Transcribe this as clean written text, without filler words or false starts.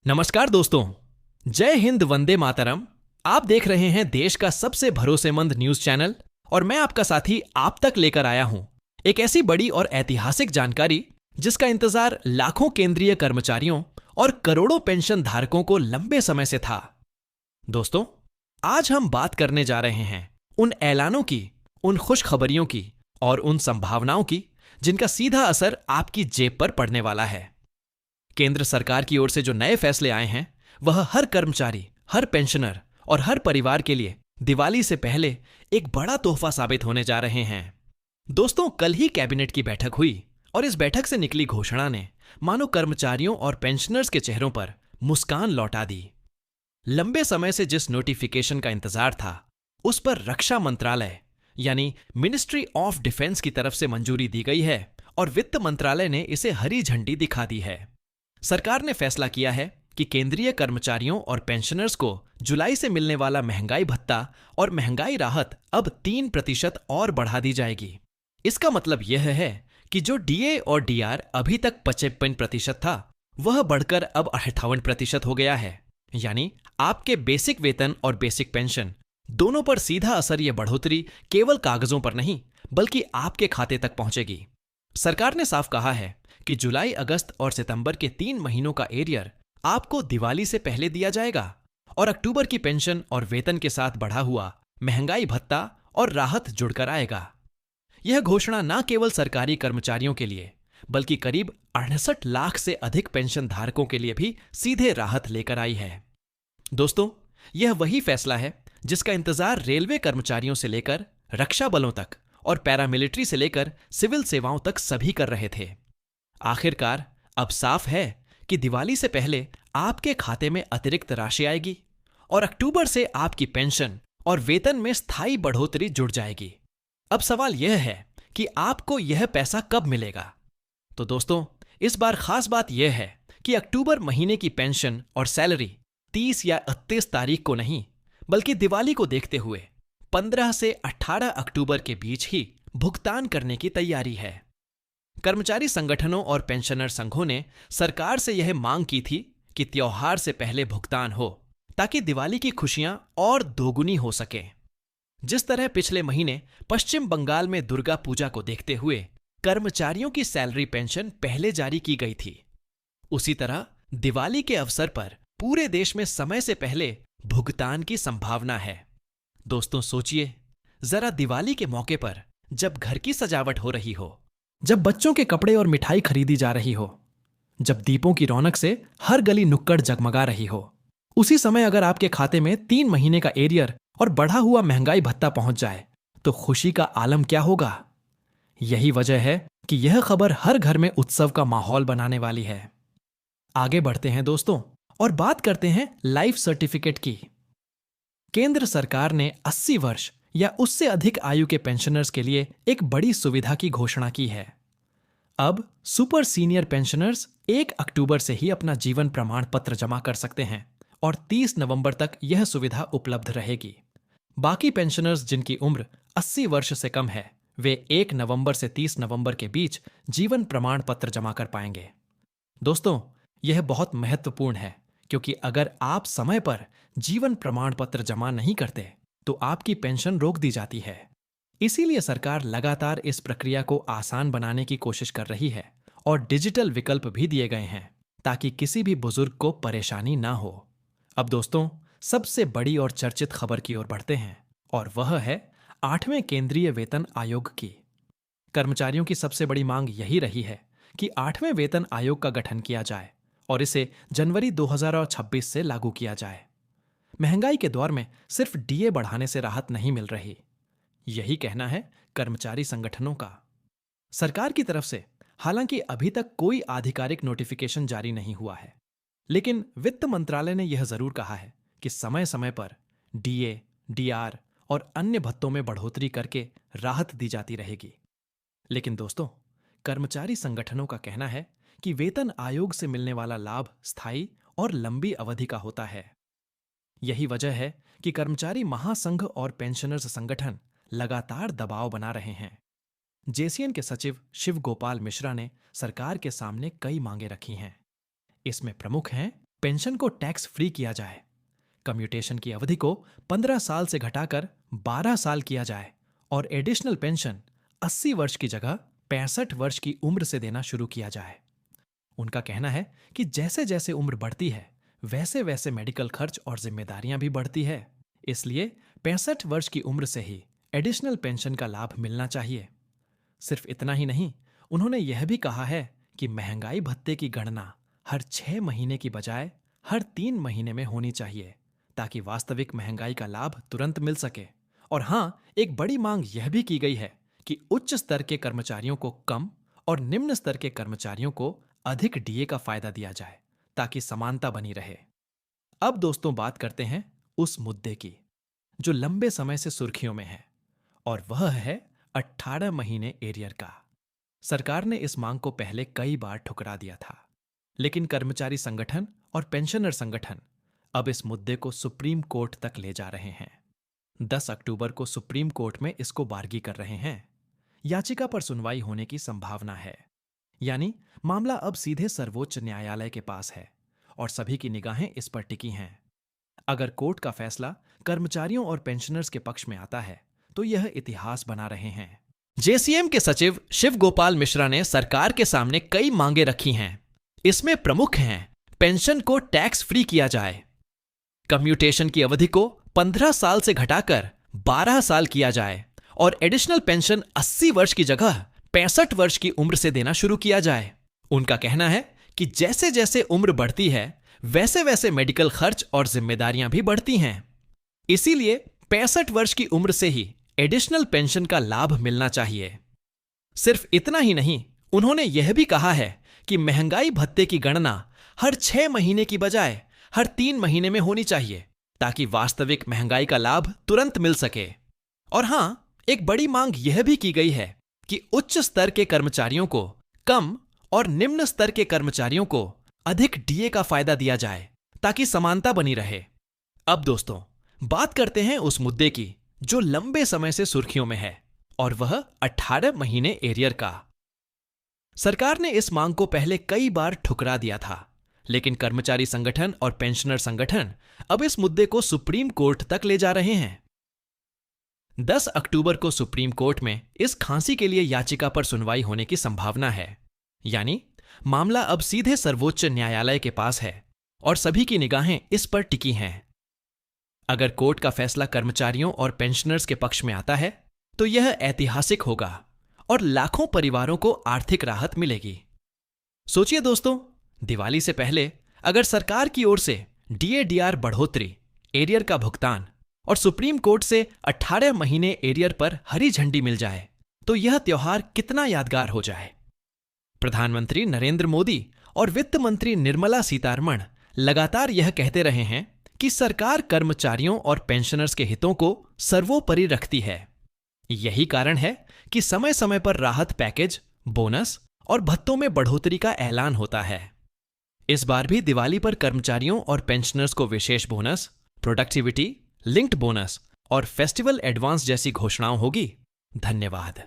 नमस्कार दोस्तों। जय हिंद, वंदे मातरम। आप देख रहे हैं देश का सबसे भरोसेमंद न्यूज चैनल और मैं आपका साथी आप तक लेकर आया हूं एक ऐसी बड़ी और ऐतिहासिक जानकारी जिसका इंतजार लाखों केंद्रीय कर्मचारियों और करोड़ों पेंशन धारकों को लंबे समय से था। दोस्तों, आज हम बात करने जा रहे हैं उन ऐलानों की, उन खुशखबरियों की और उन संभावनाओं की जिनका सीधा असर आपकी जेब पर पड़ने वाला है। केंद्र सरकार की ओर से जो नए फैसले आए हैं वह हर कर्मचारी, हर पेंशनर और हर परिवार के लिए दिवाली से पहले एक बड़ा तोहफा साबित होने जा रहे हैं। दोस्तों, कल ही कैबिनेट की बैठक हुई और इस बैठक से निकली घोषणा ने मानो कर्मचारियों और पेंशनर्स के चेहरों पर मुस्कान लौटा दी। लंबे समय से जिस नोटिफिकेशन का इंतजार था उस पर रक्षा मंत्रालय यानी मिनिस्ट्री ऑफ डिफेंस की तरफ से मंजूरी दी गई है और वित्त मंत्रालय ने इसे हरी झंडी दिखा दी है। सरकार ने फैसला किया है कि केंद्रीय कर्मचारियों और पेंशनर्स को जुलाई से मिलने वाला महंगाई भत्ता और महंगाई राहत अब 3% और बढ़ा दी जाएगी। इसका मतलब यह है कि जो डीए और डीआर अभी तक 55% था वह बढ़कर अब 58% हो गया है। यानी आपके बेसिक वेतन और बेसिक पेंशन दोनों पर सीधा असर यह बढ़ोतरी केवल कागजों पर नहीं बल्कि आपके खाते तक पहुंचेगी। सरकार ने साफ कहा है कि जुलाई, अगस्त और सितंबर के 3 महीनों का एरियर आपको दिवाली से पहले दिया जाएगा और अक्टूबर की पेंशन और वेतन के साथ बढ़ा हुआ महंगाई भत्ता और राहत जुड़कर आएगा। यह घोषणा न केवल सरकारी कर्मचारियों के लिए बल्कि करीब 68 लाख से अधिक पेंशन धारकों के लिए भी सीधे राहत लेकर आई है। दोस्तों, यह वही फैसला है जिसका इंतजार रेलवे कर्मचारियों से लेकर रक्षा बलों तक और पैरामिलिट्री से लेकर सिविल सेवाओं तक सभी कर रहे थे। आखिरकार अब साफ है कि दिवाली से पहले आपके खाते में अतिरिक्त राशि आएगी और अक्टूबर से आपकी पेंशन और वेतन में स्थायी बढ़ोतरी जुड़ जाएगी। अब सवाल यह है कि आपको यह पैसा कब मिलेगा। तो दोस्तों, इस बार खास बात यह है कि अक्टूबर महीने की पेंशन और सैलरी 30 या 31 तारीख को नहीं बल्कि दिवाली को देखते हुए 15 से 18 अक्टूबर के बीच ही भुगतान करने की तैयारी है। कर्मचारी संगठनों और पेंशनर संघों ने सरकार से यह मांग की थी कि त्योहार से पहले भुगतान हो ताकि दिवाली की खुशियां और दोगुनी हो सके। जिस तरह पिछले महीने पश्चिम बंगाल में दुर्गा पूजा को देखते हुए कर्मचारियों की सैलरी पेंशन पहले जारी की गई थी, उसी तरह दिवाली के अवसर पर पूरे देश में समय से पहले भुगतान की संभावना है। दोस्तों, सोचिए जरा, दिवाली के मौके पर जब घर की सजावट हो रही हो, जब बच्चों के कपड़े और मिठाई खरीदी जा रही हो, जब दीपों की रौनक से हर गली नुक्कड़ जगमगा रही हो, उसी समय अगर आपके खाते में 3 महीने का एरियर और बढ़ा हुआ महंगाई भत्ता पहुंच जाए तो खुशी का आलम क्या होगा। यही वजह है कि यह खबर हर घर में उत्सव का माहौल बनाने वाली है। आगे बढ़ते हैं दोस्तों और बात करते हैं लाइफ सर्टिफिकेट की। केंद्र सरकार ने 80 वर्ष या उससे अधिक आयु के पेंशनर्स के लिए एक बड़ी सुविधा की घोषणा की है। अब सुपर सीनियर पेंशनर्स 1 अक्टूबर से ही अपना जीवन प्रमाण पत्र जमा कर सकते हैं और 30 नवंबर तक यह सुविधा उपलब्ध रहेगी। बाकी पेंशनर्स जिनकी उम्र 80 वर्ष से कम है वे 1 नवंबर से 30 नवंबर के बीच जीवन प्रमाण पत्र जमा कर पाएंगे। दोस्तों, यह बहुत महत्वपूर्ण है क्योंकि अगर आप समय पर जीवन प्रमाण पत्र जमा नहीं करते तो आपकी पेंशन रोक दी जाती है। इसीलिए सरकार लगातार इस प्रक्रिया को आसान बनाने की कोशिश कर रही है और डिजिटल विकल्प भी दिए गए हैं ताकि किसी भी बुजुर्ग को परेशानी ना हो। अब दोस्तों, सबसे बड़ी और चर्चित खबर की ओर बढ़ते हैं और वह है 8वें केंद्रीय वेतन आयोग की। कर्मचारियों की सबसे बड़ी मांग यही रही है कि 8वें वेतन आयोग का गठन किया जाए और इसे जनवरी 2026 से लागू किया जाए। महंगाई के दौर में सिर्फ डीए बढ़ाने से राहत नहीं मिल रही, यही कहना है कर्मचारी संगठनों का। सरकार की तरफ से हालांकि अभी तक कोई आधिकारिक नोटिफिकेशन जारी नहीं हुआ है, लेकिन वित्त मंत्रालय ने यह जरूर कहा है कि समय समय पर डीए, डीआर और अन्य भत्तों में बढ़ोतरी करके राहत दी जाती रहेगी। लेकिन दोस्तों, कर्मचारी संगठनों का कहना है कि वेतन आयोग से मिलने वाला लाभ स्थायी और लंबी अवधि का होता है। यही वजह है कि कर्मचारी महासंघ और पेंशनर्स संगठन लगातार दबाव बना रहे हैं। जेसीएन के सचिव शिव गोपाल मिश्रा ने सरकार के सामने कई मांगे रखी हैं। इसमें प्रमुख हैं पेंशन को टैक्स फ्री किया जाए, कम्यूटेशन की अवधि को 15 साल से घटाकर 12 साल किया जाए और एडिशनल पेंशन 80 वर्ष की जगह 65 वर्ष की उम्र से देना शुरू किया जाए। उनका कहना है कि जैसे जैसे उम्र बढ़ती है वैसे वैसे मेडिकल खर्च और जिम्मेदारियां भी बढ़ती है, इसलिए 65 वर्ष की उम्र से ही एडिशनल पेंशन का लाभ मिलना चाहिए। सिर्फ इतना ही नहीं, उन्होंने यह भी कहा है कि महंगाई भत्ते की गणना हर 6 महीने की बजाय हर 3 महीने में होनी चाहिए ताकि वास्तविक महंगाई का लाभ तुरंत मिल सके। और हां, एक बड़ी मांग यह भी की गई है कि उच्च स्तर के कर्मचारियों को कम और निम्न स्तर के कर्मचारियों को अधिक डीए का फायदा दिया जाए ताकि समानता बनी रहे। अब दोस्तों बात करते हैं उस मुद्दे की जो लंबे समय से सुर्खियों में है, और वह है 18 महीने एरियर का। सरकार ने इस मांग को पहले कई बार ठुकरा दिया था, लेकिन कर्मचारी संगठन और पेंशनर संगठन अब इस मुद्दे को सुप्रीम कोर्ट तक ले जा रहे हैं। 10 अक्टूबर को सुप्रीम कोर्ट में इसको बारगी कर रहे हैं। याचिका पर सुनवाई होने की संभावना है, यानी मामला अब सीधे सर्वोच्च न्यायालय के पास है और सभी की निगाहें इस पर टिकी हैं। अगर कोर्ट का फैसला कर्मचारियों और पेंशनर्स के पक्ष में आता है तो यह इतिहास बना रहे हैं। जेसीएम के सचिव शिव गोपाल मिश्रा ने सरकार के सामने कई मांगे रखी हैं। इसमें प्रमुख हैं पेंशन को टैक्स फ्री किया जाए, कम्यूटेशन की अवधि को 15 साल से घटाकर 12 साल किया जाए और एडिशनल पेंशन 80 वर्ष की जगह 65 वर्ष की उम्र से देना शुरू किया जाए। उनका कहना है कि जैसे जैसे उम्र बढ़ती है वैसे वैसे मेडिकल खर्च और जिम्मेदारियां भी बढ़ती हैं, इसीलिए 65 वर्ष की उम्र से ही एडिशनल पेंशन का लाभ मिलना चाहिए। सिर्फ इतना ही नहीं, उन्होंने यह भी कहा है कि महंगाई भत्ते की गणना हर 6 महीने की बजाय हर 3 महीने में होनी चाहिए ताकि वास्तविक महंगाई का लाभ तुरंत मिल सके। और हां, एक बड़ी मांग यह भी की गई है कि उच्च स्तर के कर्मचारियों को कम और निम्न स्तर के कर्मचारियों को अधिक डीए का फायदा दिया जाए ताकि समानता बनी रहे। अब दोस्तों बात करते हैं उस मुद्दे की जो लंबे समय से सुर्खियों में है, और वह 18 महीने एरियर का। सरकार ने इस मांग को पहले कई बार ठुकरा दिया था, लेकिन कर्मचारी संगठन और पेंशनर संगठन अब इस मुद्दे को सुप्रीम कोर्ट तक ले जा रहे हैं। 10 अक्टूबर को सुप्रीम कोर्ट में इस खांसी के लिए याचिका पर सुनवाई होने की संभावना है, यानी मामला अब सीधे सर्वोच्च न्यायालय के पास है और सभी की निगाहें इस पर टिकी हैं। अगर कोर्ट का फैसला कर्मचारियों और पेंशनर्स के पक्ष में आता है तो यह ऐतिहासिक होगा और लाखों परिवारों को आर्थिक राहत मिलेगी। सोचिए दोस्तों, दिवाली से पहले अगर सरकार की ओर से डीए-डीआर बढ़ोतरी, एरियर का भुगतान और सुप्रीम कोर्ट से 18 महीने एरियर पर हरी झंडी मिल जाए तो यह त्योहार कितना यादगार हो जाए। प्रधानमंत्री नरेंद्र मोदी और वित्त मंत्री निर्मला सीतारमण लगातार यह कहते रहे हैं कि सरकार कर्मचारियों और पेंशनर्स के हितों को सर्वोपरि रखती है। यही कारण है कि समय समय पर राहत पैकेज, बोनस और भत्तों में बढ़ोतरी का ऐलान होता है। इस बार भी दिवाली पर कर्मचारियों और पेंशनर्स को विशेष बोनस, प्रोडक्टिविटी लिंक्ड बोनस और फेस्टिवल एडवांस जैसी घोषणाओं होगी। धन्यवाद।